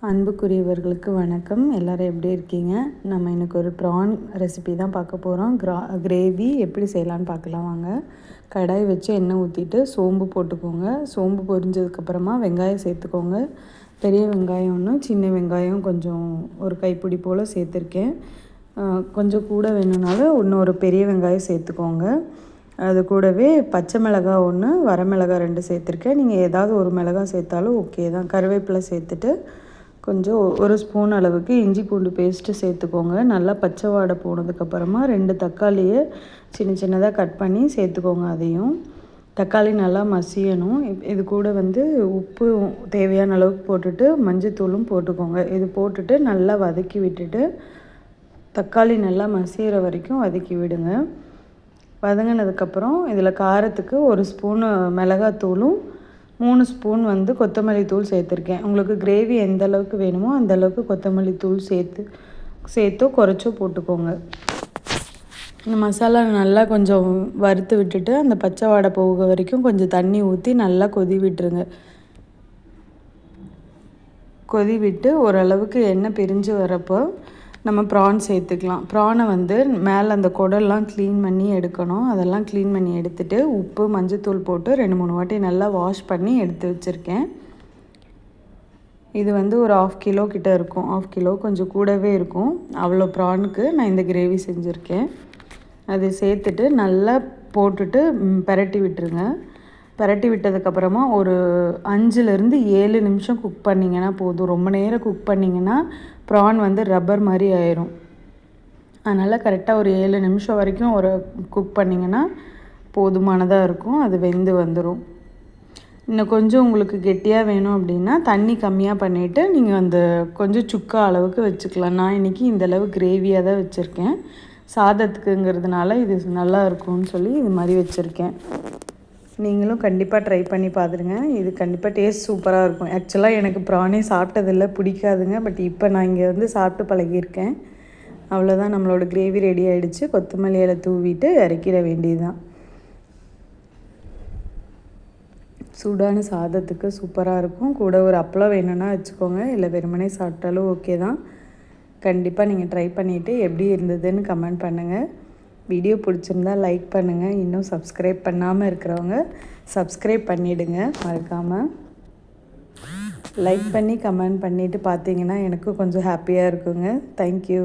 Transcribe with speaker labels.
Speaker 1: அன்புக்குரியவர்களுக்கு வணக்கம். எல்லோரும் எப்படி இருக்கீங்க? நம்ம இன்றைக்கி ஒரு ப்ரான் ரெசிபி தான் பார்க்க போகிறோம். கிரேவி எப்படி செய்யலான்னு பார்க்கலாம் வாங்க. கடாய் வச்சு எண்ணெய் ஊற்றிட்டு சோம்பு போட்டுக்கோங்க. சோம்பு பொரிஞ்சதுக்கப்புறமா வெங்காயம் சேர்த்துக்கோங்க. பெரிய வெங்காயம் ஒன்று, சின்ன வெங்காயம் கொஞ்சம் ஒரு கைப்பிடி போல் சேர்த்துருக்கேன். கொஞ்சம் கூட வேணும்னாலும் இன்னொரு பெரிய வெங்காயம் சேர்த்துக்கோங்க. அது கூடவே பச்சை மிளகாய் ஒன்று, வரமிளகாய் 2 சேர்த்துருக்கேன். நீங்கள் ஏதாவது ஒரு மிளகாய் சேர்த்தாலும் ஓகே தான். கருவேப்பிலை சேர்த்துட்டு கொஞ்சம் ஒரு ஸ்பூன் அளவுக்கு இஞ்சி பூண்டு பேஸ்ட்டு சேர்த்துக்கோங்க. நல்லா பச்சை வாடை போனதுக்கப்புறமா 2 தக்காளியை சின்ன சின்னதாக கட் பண்ணி சேர்த்துக்கோங்க. அதையும் தக்காளி நல்லா மசியணும். இது கூட உப்பு தேவையான அளவுக்கு போட்டுட்டு மஞ்சத்தூளும் போட்டுக்கோங்க. இது போட்டுட்டு நல்லா வதக்கி விட்டுட்டு தக்காளி நல்லா மசிகிற வரைக்கும் வதக்கி விடுங்க. வதங்கினதுக்கப்புறம் இதில் காரத்துக்கு 1 ஸ்பூனு மிளகாத்தூளும் 3 ஸ்பூன் கொத்தமல்லி தூள் சேர்த்துருக்கேன். உங்களுக்கு கிரேவி எந்த அளவுக்கு வேணுமோ அந்த அளவுக்கு கொத்தமல்லி தூள் சேர்த்தோ குறைச்சோ போட்டுக்கோங்க. இந்த மசாலா நல்லா கொஞ்சம் வறுத்து விட்டுட்டு அந்த பச்சை வாடை போக வரைக்கும் கொஞ்சம் தண்ணி ஊற்றி நல்லா கொதி விட்டுருங்க. கொதி விட்டு ஓரளவுக்கு எண்ணெய் பிரிஞ்சு வரப்போ நம்ம ப்ரான் சேர்த்துக்கலாம். ப்ரானை மேலே அந்த குடல்லாம் க்ளீன் பண்ணி எடுக்கணும். அதெல்லாம் க்ளீன் பண்ணி எடுத்துகிட்டு உப்பு மஞ்சத்தூள் போட்டு 2-3 வாட்டி நல்லா வாஷ் பண்ணி எடுத்து வச்சுருக்கேன். இது ஒரு 1/2 கிலோ கிட்ட இருக்கும். 1/2 கிலோ கொஞ்சம் கூடவே இருக்கும். அவ்வளோ ப்ரானுக்கு நான் இந்த கிரேவி செஞ்சுருக்கேன். அதை சேர்த்துட்டு நல்லா போட்டுட்டு பெரட்டி விட்டுருங்க. பெரட்டி விட்டதுக்கப்புறமா ஒரு 5-7 நிமிஷம் குக் பண்ணிங்கன்னா போதும். ரொம்ப நேரம் குக் பண்ணிங்கன்னா ப்ரான் ரப்பர் மாதிரி ஆயிரும். அதனால் கரெக்டாக ஒரு 7 நிமிஷம் வரைக்கும் குக் பண்ணிங்கன்னா போதுமானதாக இருக்கும். அது வெந்து வந்துடும். இன்னும் கொஞ்சம் உங்களுக்கு கெட்டியாக வேணும் அப்படின்னா தண்ணி கம்மியாக பண்ணிவிட்டு நீங்கள் கொஞ்சம் சுக்கா அளவுக்கு வச்சுக்கலாம். நான் இன்றைக்கி இந்தளவு கிரேவியாக தான் வச்சுருக்கேன். சாதத்துக்குங்கிறதுனால இது நல்லா இருக்கும்னு சொல்லி இது மாதிரி வச்சுருக்கேன். நீங்களும் கண்டிப்பாக ட்ரை பண்ணி பார்த்துருங்க. இது கண்டிப்பாக டேஸ்ட் சூப்பராக இருக்கும். ஆக்சுவலாக எனக்கு ப்ரானே சாப்பிட்டதில்லை, பிடிக்காதுங்க. பட் இப்போ நான் இங்கே சாப்பிட்டு பழகியிருக்கேன். அவ்வளோதான், நம்மளோட கிரேவி ரெடி ஆகிடுச்சு. கொத்தமல்லி இலை தூவிட்டு இறக்கிட வேண்டியது தான். சூடான சாதத்துக்கு சூப்பராக இருக்கும். கூட ஒரு அப்பளம் வேணும்னா வச்சுக்கோங்க, இல்லை வெறுமனே சாப்பிட்டாலும் ஓகே தான். கண்டிப்பாக நீங்கள் ட்ரை பண்ணிவிட்டு எப்படி இருந்ததுன்னு கமெண்ட் பண்ணுங்கள். வீடியோ பிடிச்சிருந்தா லைக் பண்ணுங்கள். இன்னும் சப்ஸ்கிரைப் பண்ணாமல் இருக்கிறவங்க சப்ஸ்கிரைப் பண்ணிவிடுங்க. மறக்காமல் லைக் பண்ணி கமெண்ட் பண்ணிவிட்டு பார்த்தீங்கன்னா எனக்கும் கொஞ்சம் ஹாப்பியாக இருக்குங்க. தேங்க்யூ.